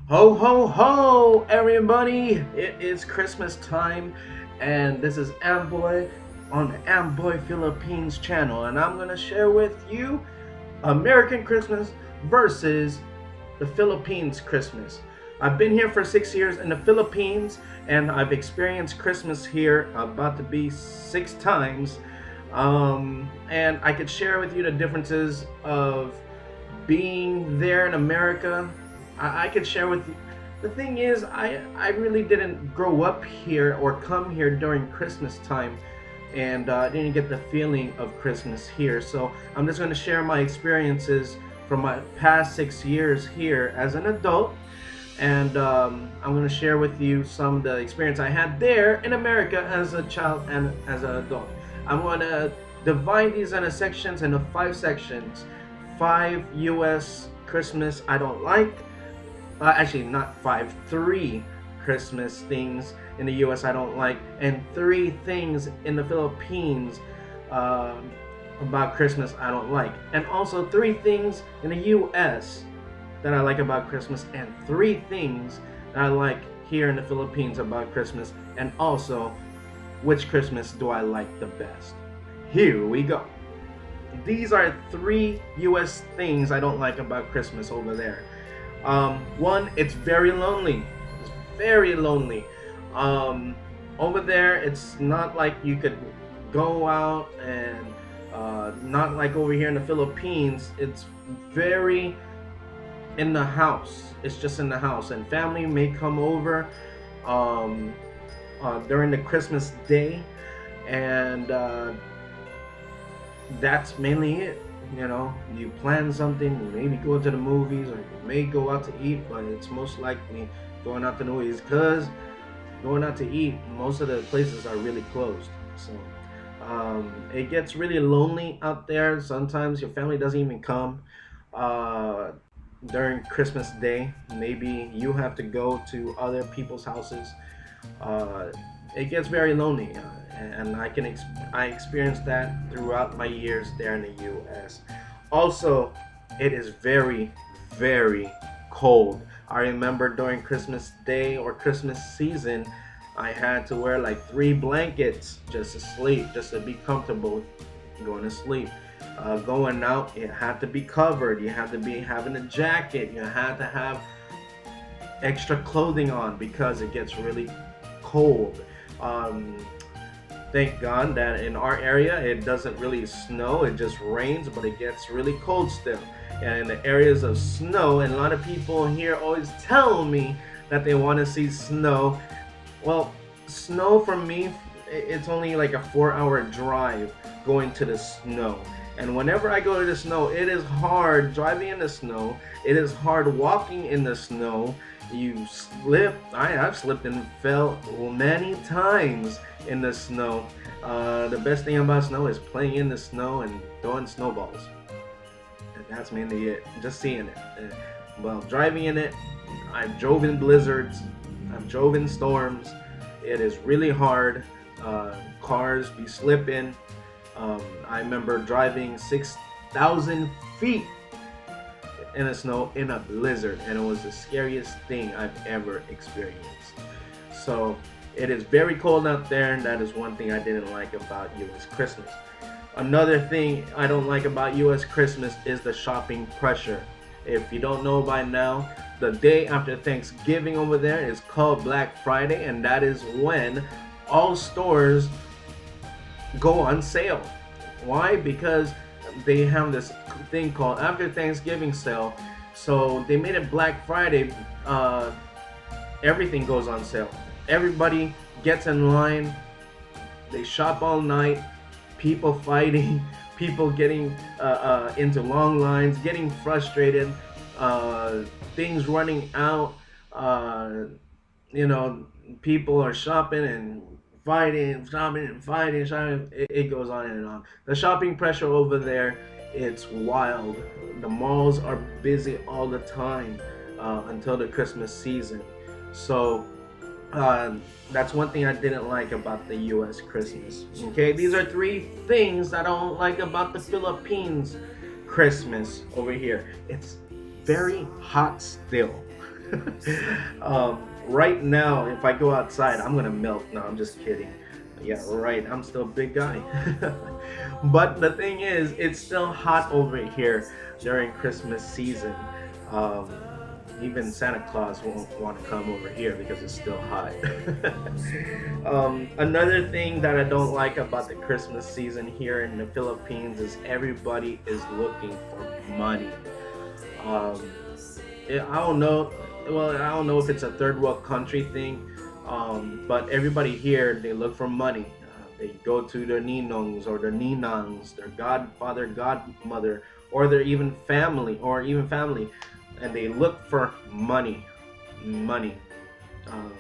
Ho ho ho, everybody! It is Christmas time, and this is Amboy on the Amboy Philippines channel, and I'm gonna share with you American Christmas versus the Philippines Christmas. I've been here for 6 years in the Philippines, and I've experienced Christmas here about to be 6 times. And I could share with you the differences of being there in America. I could share with you. The thing is, I really didn't grow up here or come here during Christmas time, and I didn't get the feeling of Christmas here. So I'm just going to share my experiences from my past 6 years here as an adult, and I'm going to share with you some of the experience I had there in America as a child and as an adult. I'm going to divide these into sections, into 5 sections. 5 U.S. Christmas I don't like. Actually, not five, 3 Christmas things in the U.S. I don't like, and 3 things in the Philippines about Christmas I don't like, and also 3 things in the U.S. that I like about Christmas, and 3 things that I like here in the Philippines about Christmas, and also which Christmas do I like the best. Here we go. These are 3 U.S. things I don't like about Christmas over there. One, it's very lonely. It's very lonely. Over there, it's not like you could go out and not like over here in the Philippines. It's very in the house. It's just in the house, and family may come over um, during the Christmas day, and that's mainly it. You know, you plan something, you maybe go to the movies, or you may go out to eat, but it's most likely going out to the movies, because going out to eat, most of the places are really closed. So it gets really lonely out there. Sometimes your family doesn't even come uh, during Christmas Day. Maybe you have to go to other people's houses. uh, it gets very lonely, and I experienced that throughout my years there in the U.S. Also, it is very, very cold. I remember during Christmas Day or Christmas season, I had to wear like 3 blankets just to sleep, just to be comfortable going to sleep. Going out, it had to be covered. You had to be having a jacket. You had to have extra clothing on because it gets really cold. Um, Thank God that in our area it doesn't really snow, it just rains, but it gets really cold still. And in the areas of snow, and a lot of people here always tell me that they want to see snow. Well, snow for me, it's only like a 4-hour drive going to the snow. And whenever I go to the snow, it is hard driving in the snow. It is hard walking in the snow. You slip. I have slipped and fell many times in the snow. The best thing about snow is playing in the snow and throwing snowballs. That's mainly it. Just seeing it. Well, driving in it, I've drove in blizzards. I've drove in storms. It is really hard. Cars be slipping. I remember driving 6,000 feet in the snow in a blizzard, and it was the scariest thing I've ever experienced. So it is very cold out there, and that is one thing I didn't like about US Christmas. Another thing I don't like about US Christmas is the shopping pressure. If you don't know by now, the day after Thanksgiving over there is called Black Friday, and that is when all stores go on sale. Why? Because they have this thing called after Thanksgiving sale. So they made it Black Friday. Everything goes on sale. Everybody gets in line. They shop all night. People fighting. People getting into long lines, getting frustrated. Things running out. You know, people are shopping and fighting, shopping and fighting, shopping. It goes on and on. The shopping pressure over there, it's wild. The malls are busy all the time until the Christmas season. So that's one thing I didn't like about the U.S. Christmas. Okay, these are 3 things that I don't like about the Philippines Christmas over here. It's very hot still. Right now, if I go outside, I'm gonna melt. No, I'm just kidding. Yeah, right. I'm still a big guy. But the thing is, it's still hot over here during Christmas season. Um, Even Santa Claus won't want to come over here because it's still hot. Another thing that I don't like about the Christmas season here in the Philippines is everybody is looking for money. Um, I don't know. Well, I don't know if it's a third world country thing, but everybody here they look for money. They go to their ninongs or their ninangs, their godfather, godmother, or their even family, and they look for money, money. Um,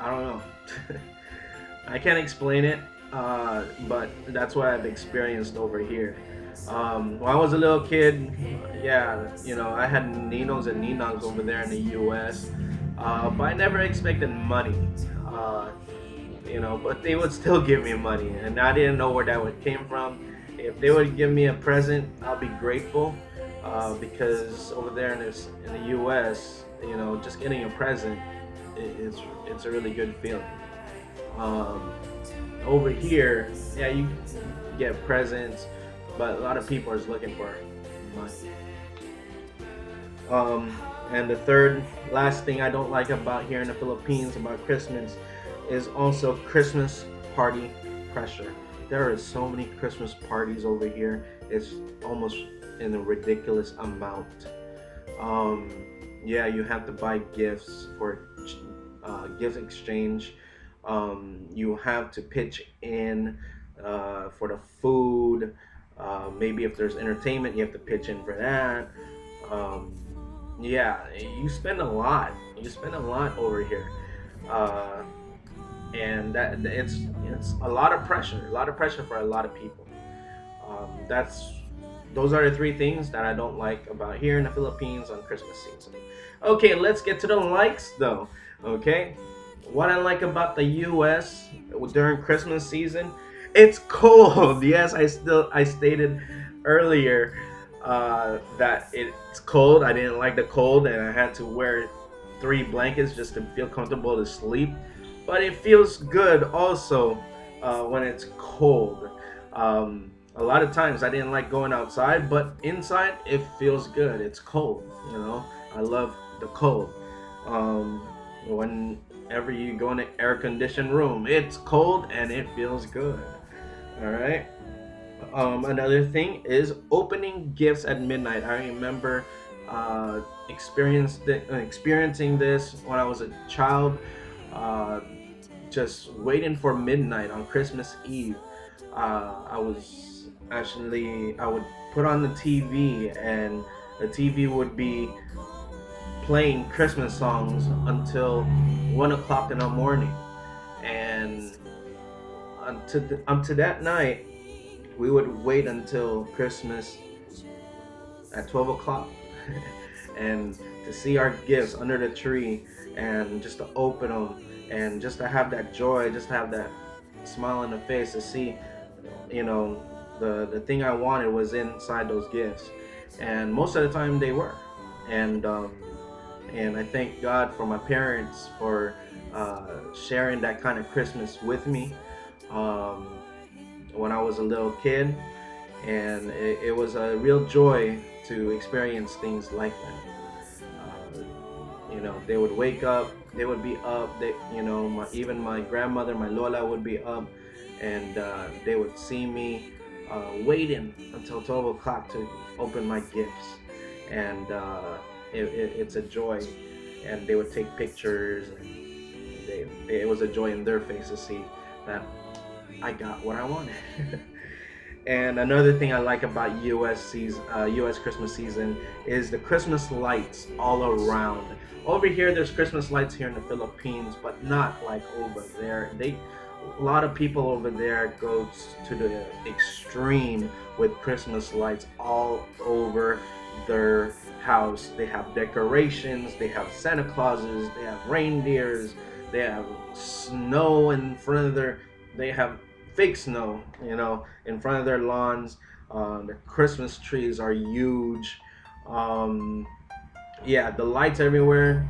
I don't know. I can't explain it, but that's what I've experienced over here. When I was a little kid, yeah, I had ninos and ninongs over there in the U.S., but I never expected money. Uh, but they would still give me money, and I didn't know where that would came from. If they would give me a present, I'll be grateful, because over there in the U.S., just getting a present, it's a really good feeling. Um, Over here, yeah, you get presents, but a lot of people are just looking for money. Um, and the third, last thing I don't like about here in the Philippines about Christmas is also Christmas party pressure. There are so many Christmas parties over here. It's almost in a ridiculous amount. Um, yeah, you have to buy gifts for gift exchange. You have to pitch in for the food. Maybe if there's entertainment, you have to pitch in for that. Um, yeah, you spend a lot. You spend a lot over here, uh, and that it's a lot of pressure. A lot of pressure for a lot of people. That's Those are the three things that I don't like about here in the Philippines on Christmas season. Okay, let's get to the likes though. Okay, what I like about the U.S. during Christmas season, it's cold. Yes, I stated earlier that it's cold. I didn't like the cold, and I had to wear three blankets just to feel comfortable to sleep. But it feels good also when it's cold. A lot of times I didn't like going outside, but inside it feels good. It's cold. I love the cold. Um, Whenever you go in an air conditioned room, it's cold and it feels good. All right. Another thing is opening gifts at midnight. I remember experiencing this when I was a child. Uh, just waiting for midnight on Christmas Eve. I would put on the TV, and the TV would be playing Christmas songs until 1 o'clock in the morning, and until that night, we would wait until Christmas at 12 o'clock, and to see our gifts under the tree, and just to open them, and just to have that joy, just to have that smile on the face to see, the thing I wanted was inside those gifts, and most of the time they were, and I thank God for my parents for sharing that kind of Christmas with me um, when I was a little kid, and it was a real joy to experience things like that. They would wake up, they would be up. Even my grandmother, my Lola, would be up, and they would see me waiting until 12 o'clock to open my gifts, and it's a joy. And they would take pictures, and it was a joy in their face to see that I got what I wanted. And another thing I like about U.S. Christmas season is the Christmas lights all around. Over here, there's Christmas lights here in the Philippines, but not like over there. A lot of people over there go to the extreme with Christmas lights all over their house. They have decorations, they have Santa Clauses, they have reindeers, they have snow in front of they have fake snow, in front of their lawns. The Christmas trees are huge. Um, Yeah, the lights everywhere.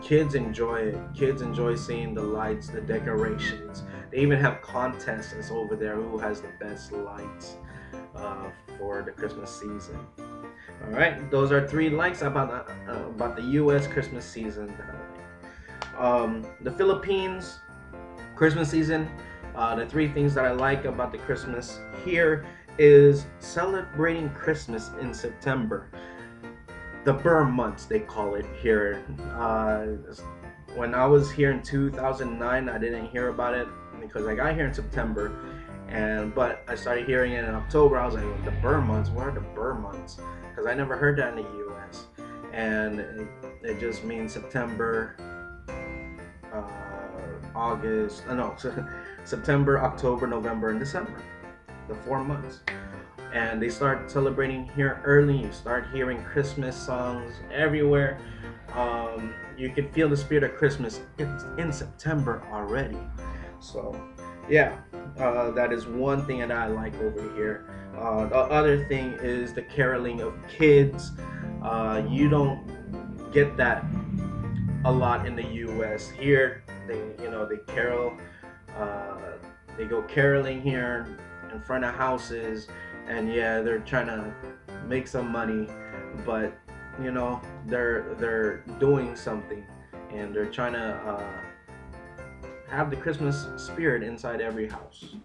Kids enjoy it. Kids enjoy seeing the lights, the decorations. They even have contests over there who has the best lights uh, for the Christmas season. All right, those are three likes about the U.S. Christmas season that I like. The Philippines Christmas season. The three things that I like about the Christmas here is celebrating Christmas in September, the Burr months they call it here. When I was here in 2009, I didn't hear about it because I got here in September, but I started hearing it in October. I was like, the Burr months? What are the Burr months? Because I never heard that in the U.S. And it just means September, August. No, September, October, November, and December, the 4 months. And they start celebrating here early. You start hearing Christmas songs everywhere. You can feel the spirit of Christmas in September already. So, yeah, that is one thing that I like over here. The other thing is the caroling of kids. You don't get that a lot in the U.S. Here, they carol. They go caroling here in front of houses, and yeah, they're trying to make some money, but they're doing something, and they're trying to have the Christmas spirit inside every house.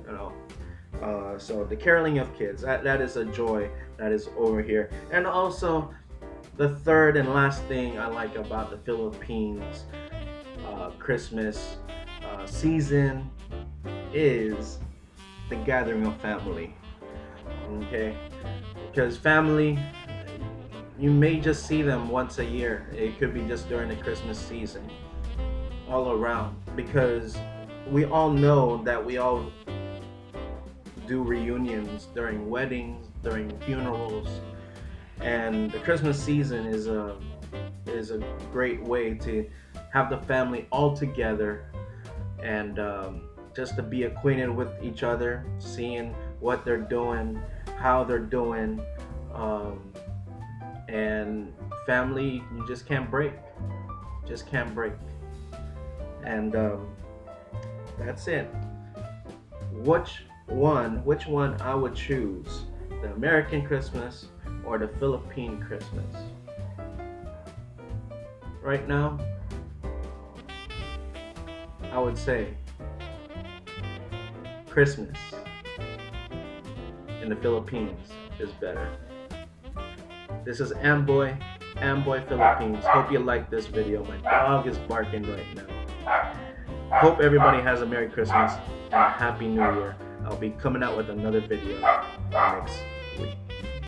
You know, so the caroling of kids, that is a joy that is over here. And also, the third and last thing I like about the Philippines Christmas season is the gathering of family. Okay, because family, you may just see them once a year. It could be just during the Christmas season, all around, because we all know that we all do reunions during weddings, during funerals, and the Christmas season is a great way to have the family all together, and just to be acquainted with each other, seeing what they're doing, how they're doing, and family you just can't break, and that's it. Which one I would choose, the American Christmas or the Philippine Christmas? Right now, I would say Christmas in the Philippines is better. This is Amboy Philippines. Hope you like this video. My dog is barking right now. Hope everybody has a Merry Christmas and a Happy New Year. I'll be coming out with another video next week.